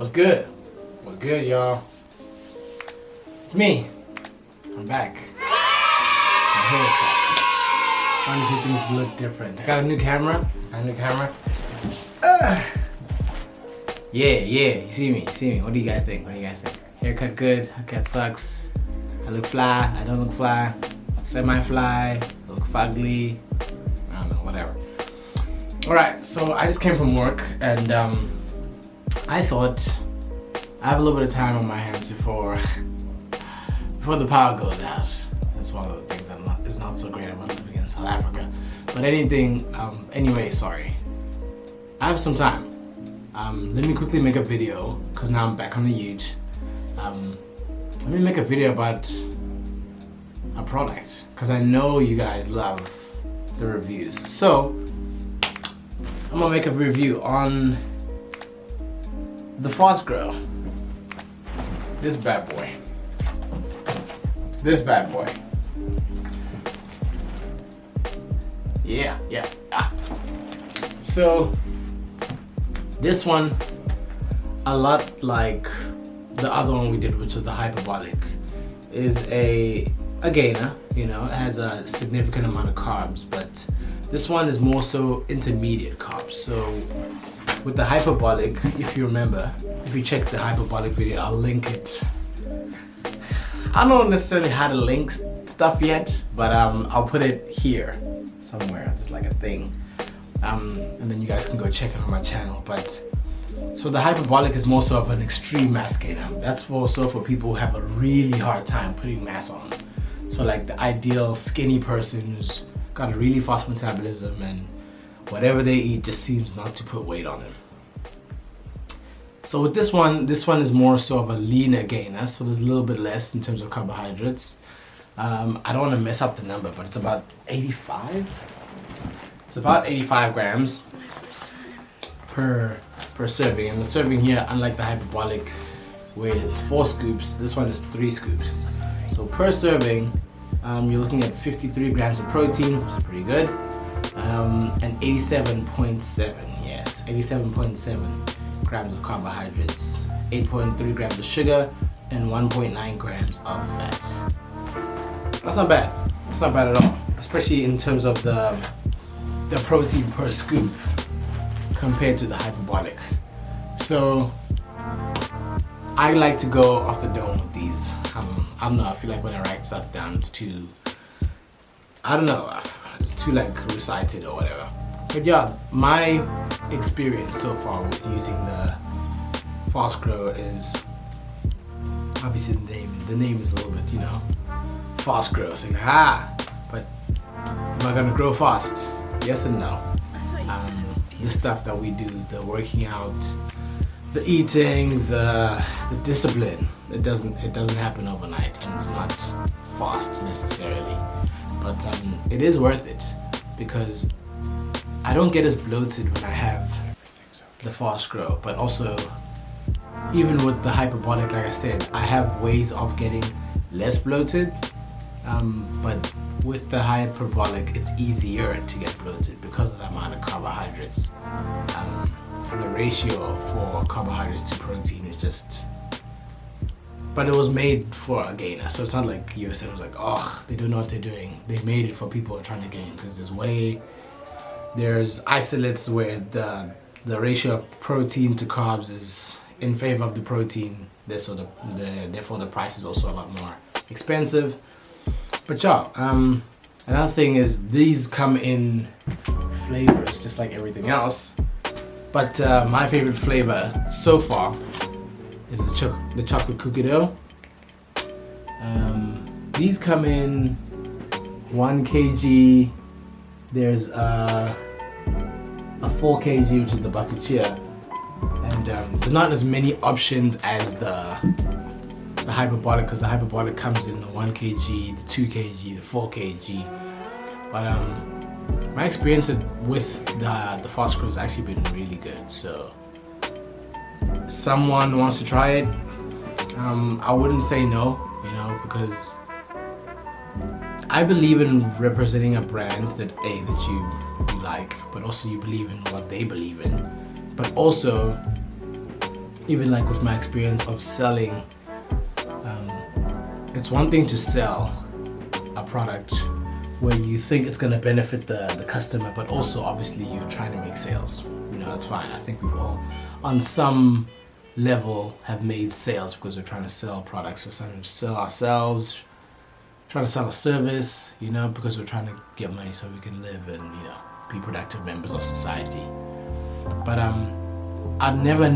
What's good? What's good, y'all? It's me. I'm back. My hair is cut. Honestly, things look different. I got a new camera. Yeah. You see me. What do you guys think? Haircut good. Haircut sucks. I look fly. I don't look fly. Semi-fly. I look fugly. I don't know. Whatever. All right. So I just came from work and I thought I have a little bit of time on my hands before the power goes out. That's one of the things that is not so great about living in South Africa. But anyway, sorry. I have some time. Let me quickly make a video because now I'm back on the YouTube. Let me make a video about a product because I know you guys love the reviews. So I'm gonna make a review on the Fast Grow. This bad boy. Yeah. So this one, a lot like the other one we did, which is the Hyperbolic, is a gainer. You know, it has a significant amount of carbs, but this one is more so intermediate carbs. So with the Hyperbolic, if you remember, if you check the Hyperbolic video, I'll link it. I don't know necessarily how to link stuff yet, but I'll put it here somewhere, just like a thing. And then you guys can go check it on my channel. But so the Hyperbolic is more so of an extreme mass gainer. That's also for people who have a really hard time putting mass on. So like the ideal skinny person who's got a really fast metabolism and whatever they eat just seems not to put weight on them. So with this one is more so of a leaner gainer, so there's a little bit less in terms of carbohydrates. I don't want to mess up the number, but it's about 85. It's about 85 grams per serving, and the serving here, unlike the Hyperbolic, where it's 4 scoops, this one is 3 scoops. So per serving, you're looking at 53 grams of protein, which is pretty good, and 87.7, yes, 87.7 grams of carbohydrates, 8.3 grams of sugar, and 1.9 grams of fat. That's not bad. That's not bad at all, especially in terms of the protein per scoop compared to the Hyperbolic. So I like to go off the dome with these. I don't know, I feel like when I write stuff down it's too, I don't know, it's too like recited or whatever. But yeah, my experience so far with using the Fast Grow is obviously the name is a little bit, you know, Fast Grow, so but am I gonna grow fast? Yes and no. The stuff that we do, the working out, the eating, the discipline, it doesn't happen overnight, and it's not fast necessarily, but it is worth it because I don't get as bloated when I have the Fast Grow, but also even with the Hyperbolic, like I said, I have ways of getting less bloated, but with the Hyperbolic it's easier to get bloated because of the amount of carbohydrates, and the ratio for carbohydrates to protein is just, but it was made for a gainer, so it's not like USN was like, oh, they don't know what they're doing. They made it for people who are trying to gain, because there's isolates where the ratio of protein to carbs is in favor of the protein, therefore the price is also a lot more expensive. But yeah, another thing is these come in flavors just like everything else, but my favorite flavor so far is the chocolate cookie dough. These come in 1 kg. There's a 4 kg, which is the bucket cheer, and there's not as many options as the Hyperbolic, because the Hyperbolic comes in the 1 kg, the 2 kg, the 4 kg. But my experience with the Fast Grow has actually been really good. So someone wants to try it, I wouldn't say no, you know, because I believe in representing a brand that you like, but also you believe in what they believe in. But also even like with my experience of selling, it's one thing to sell a product where you think it's going to benefit the customer, but also obviously you're trying to make sales. You know, that's fine. I think we've all on some level have made sales because we're trying to sell products, we're trying to sell ourselves, trying to sell a service, you know, because we're trying to get money so we can live and, you know, be productive members of society. But I'd never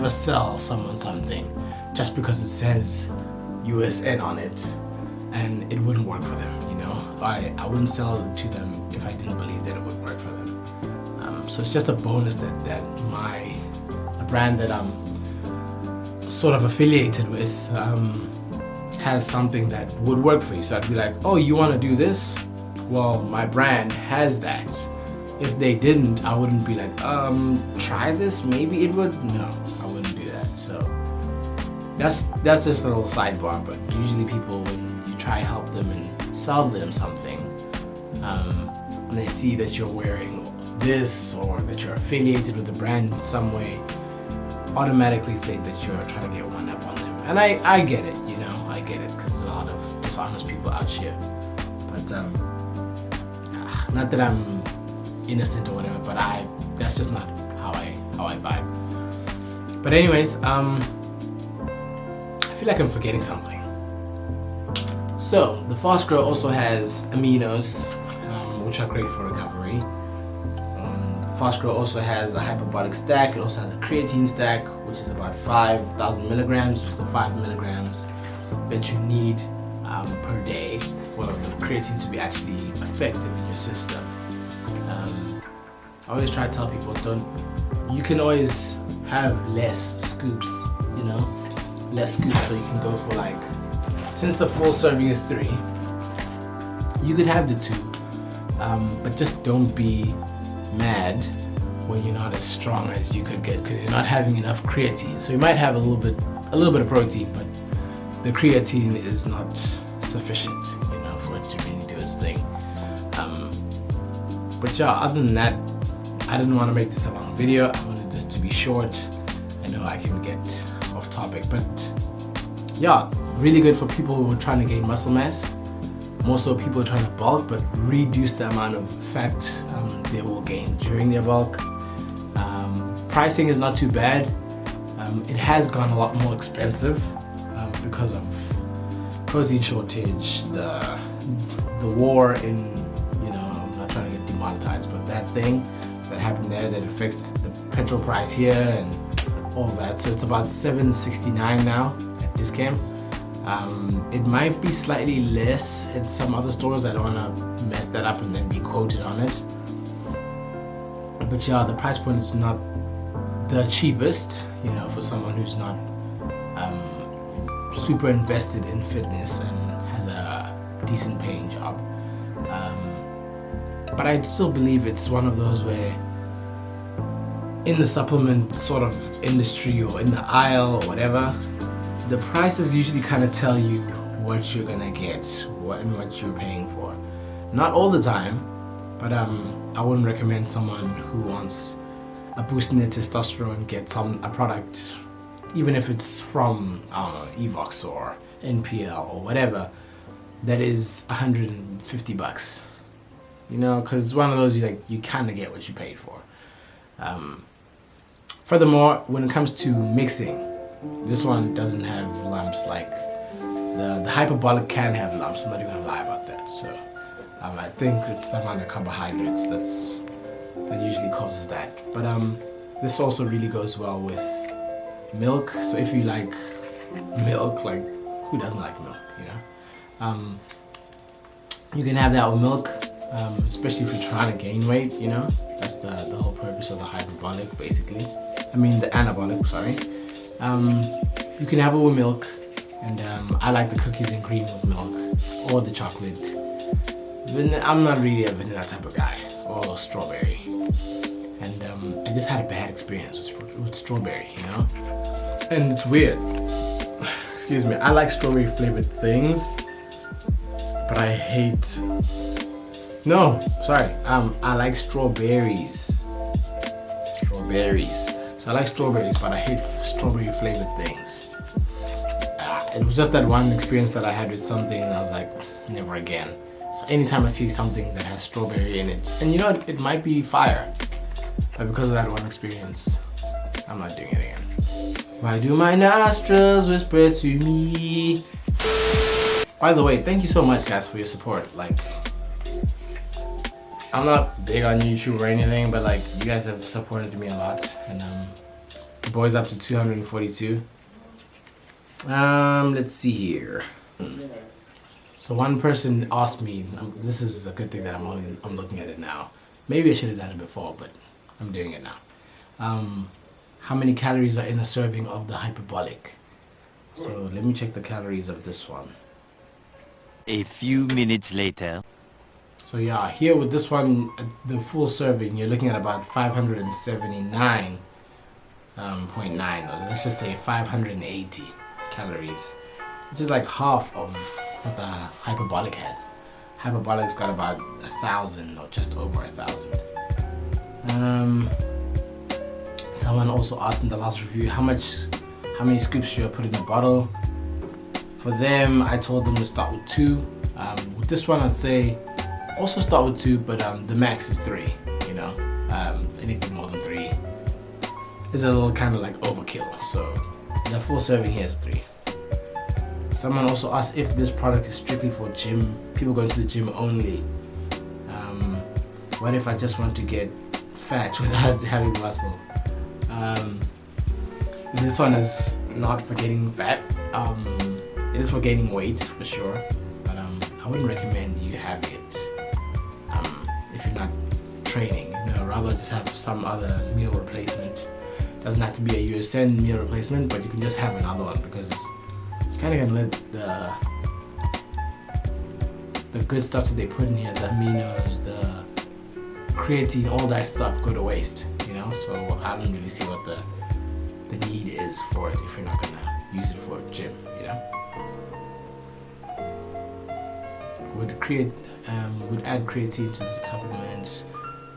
sell someone something just because it says USN on it and it wouldn't work for them, you know. I wouldn't sell it to them if I didn't believe that it would work for them. So it's just a bonus that the brand that I'm sort of affiliated with has something that would work for you. So I'd be like, oh, you want to do this? Well, my brand has that. If they didn't, I wouldn't be like, try this, maybe it would. No, I wouldn't do that. So that's just a little sidebar, but usually people, when you try to help them and sell them something, and they see that you're wearing this or that you're affiliated with the brand in some way, automatically think that you're trying to get one up on them. And I get it, you know, I get it, because there's a lot of dishonest people out here. But not that I'm innocent or whatever, but that's just not how I vibe. But anyways, I feel like I'm forgetting something. So the Fast Grow also has aminos, which are great for recovery. Fast Grow also has a hyperbolic stack. It also has a creatine stack, which is about 5,000 milligrams, which is the 5 milligrams that you need per day for the creatine to be actually effective in your system. I always try to tell people, you can always have less scoops, you know, less scoops, so you can go for like, since the full serving is 3, you could have the 2, but just don't be mad when you're not as strong as you could get, because you're not having enough creatine. So you might have a little bit of protein, but the creatine is not sufficient, you know, for it to really do its thing. But yeah, other than that, I didn't want to make this a long video. I wanted this to be short. I know I can get off topic, but yeah, really good for people who are trying to gain muscle mass. More so people trying to bulk, but reduce the amount of fat they will gain during their bulk. Pricing is not too bad. It has gone a lot more expensive because of protein shortage, the war in, you know, I'm not trying to get demonetized, but that thing that happened there that affects the petrol price here and all that. So it's about $7.69 now at discount. It might be slightly less in some other stores. I don't want to mess that up and then be quoted on it. But yeah, the price point is not the cheapest, you know, for someone who's not super invested in fitness and has a decent paying job. But I still believe it's one of those where in the supplement sort of industry or in the aisle or whatever, the prices usually kind of tell you what you're gonna get, what you're paying for. Not all the time, but I wouldn't recommend someone who wants a boost in their testosterone get a product, even if it's from, I don't know, Evox or NPL or whatever, that is $150. You know, because it's one of those you kind of get what you paid for. Furthermore, when it comes to mixing, this one doesn't have lumps like the hyperbolic can have lumps. I'm not even gonna lie about that. So I think it's the amount of carbohydrates that usually causes that. But this also really goes well with milk. So if you like milk, like who doesn't like milk, you know? You can have that with milk, especially if you're trying to gain weight, you know? That's the whole purpose of the hyperbolic, basically. I mean the anabolic, sorry. You can have it with milk, and I like the cookies and cream with milk, or the chocolate. I'm not really a vanilla type of guy, or strawberry. And I just had a bad experience with strawberry, you know? And it's weird. Excuse me, I like strawberry flavored things, but I hate... No, sorry, I like strawberries. Strawberries. So I like strawberries, but I hate strawberry flavored things. It was just that one experience that I had with something, and I was like, never again. So anytime I see something that has strawberry in it, and you know, it might be fire, but because of that one experience, I'm not doing it again. Why do my nostrils whisper to me? By the way, thank you so much, guys, for your support. Like, I'm not big on YouTube or anything, but like, you guys have supported me a lot, and the boy's up to 242. Let's see here. So one person asked me, this is a good thing that I'm looking at it now. Maybe I should have done it before, but I'm doing it now. How many calories are in a serving of the hyperbolic? So let me check the calories of this one. A few minutes later. So yeah, here with this one, the full serving, you're looking at about 579.9, or let's just say 580 calories, which is like half of what the hyperbolic has. Hyperbolic's got about 1,000 or just over 1,000. Someone also asked in the last review how many scoops should I put in the bottle. For them, I told them to start with 2. With this one, I'd say also start with 2, but the max is 3. You know, anything more than 3 is a little kind of like overkill. So the full serving here is 3. Someone also asked if this product is strictly for people going to the gym only. What if I just want to get fat without having muscle? This one is not for getting fat. It is for gaining weight for sure, but I wouldn't recommend you have it if you're not training. You know, rather just have some other meal replacement. Doesn't have to be a USN meal replacement, but you can just have another one, because you kind of can let the good stuff that they put in here, the aminos, the creatine, all that stuff go to waste. You know, so I don't really see what the need is for it if you're not gonna use it for a gym. You know, would add creatine to this supplement.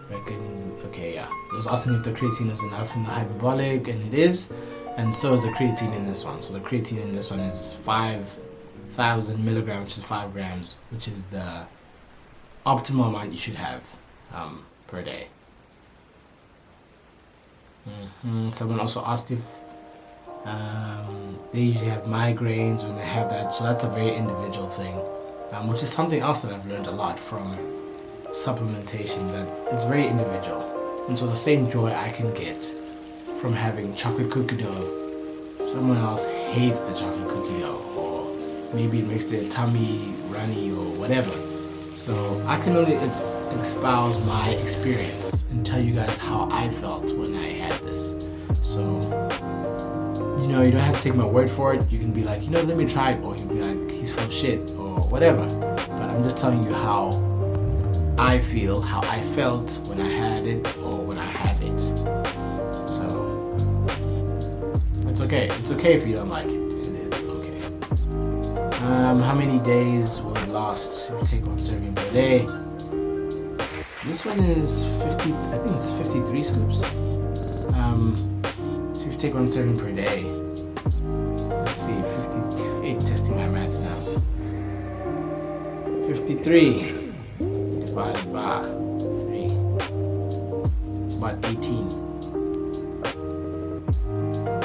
Reckon, okay, yeah. I was asking if the creatine is enough in the hyperbolic, and it is, and so is the creatine in this one. So the creatine in this one is 5,000 milligrams, which is 5 grams, which is the optimal amount you should have per day. Someone also asked if they usually have migraines when they have that, so that's a very individual thing, which is something else that I've learned a lot from supplementation, that it's very individual. And so the same joy I can get from having chocolate cookie dough, someone else hates the chocolate cookie dough, or maybe it makes their tummy runny or whatever. So I can only espouse my experience and tell you guys how I felt when I had this. So, you know, you don't have to take my word for it. You can be like, you know, let me try it, or you can be like, he's full of shit, or whatever. But I'm just telling you how I feel, how I felt when I had it or when I have it. So it's okay. It's okay if you don't like it. It is okay. How many days will it last if you take 1 serving per day? This one is 50. I think it's 53 scoops. So if you take 1 serving per day, let's see, 50. Testing my maths now. 53. Divided by 3. It's about 18.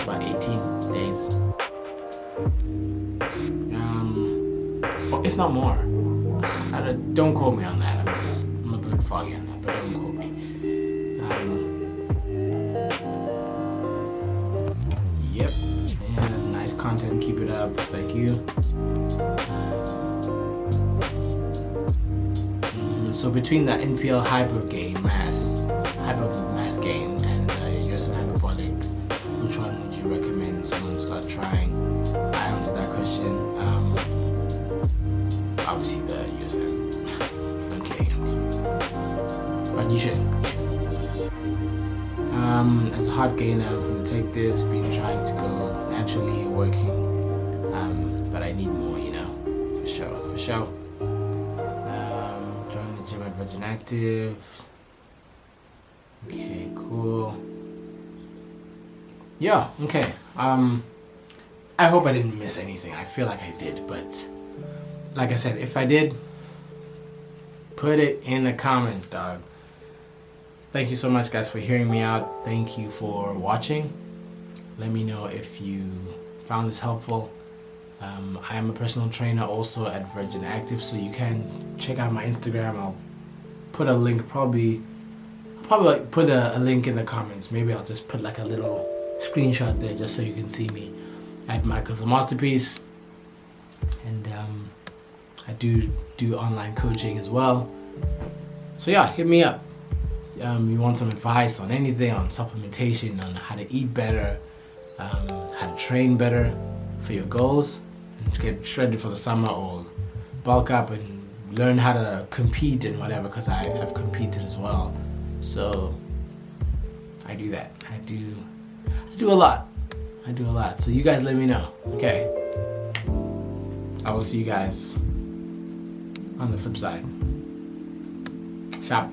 About 18 days. If not more. Don't quote me on that. I'm a bit foggy on that, but don't quote me. Yep. Yeah, nice content. Keep it up. Thank you. So between the NPL hyper mass gain, and US anabolic, which one would you recommend someone start trying? I answered that question. Obviously the USN. I'm kidding. But you should. As a hard gainer, I'm going to take this, been trying to go naturally, working, but I need more, you know, for sure. Join the gym at Virgin Active. Okay, cool. yeah, okay. I hope I didn't miss anything. I feel like I did, but like I said, if I did, put it in the comments, dog. Thank you so much, guys, for hearing me out. Thank you for watching. Let me know if you found this helpful. I am a personal trainer also at Virgin Active, so you can check out my Instagram. I'll put a link, probably like put a link in the comments. Maybe I'll just put like a little screenshot there just so you can see me at Michael the Masterpiece. And I do online coaching as well. So yeah, hit me up. You want some advice on anything, on supplementation, on how to eat better, how to train better for your goals, and to get shredded for the summer, or bulk up and learn how to compete and whatever, because I have competed as well. So I do that. I do a lot. So you guys let me know. Okay. I will see you guys on the flip side. Ciao.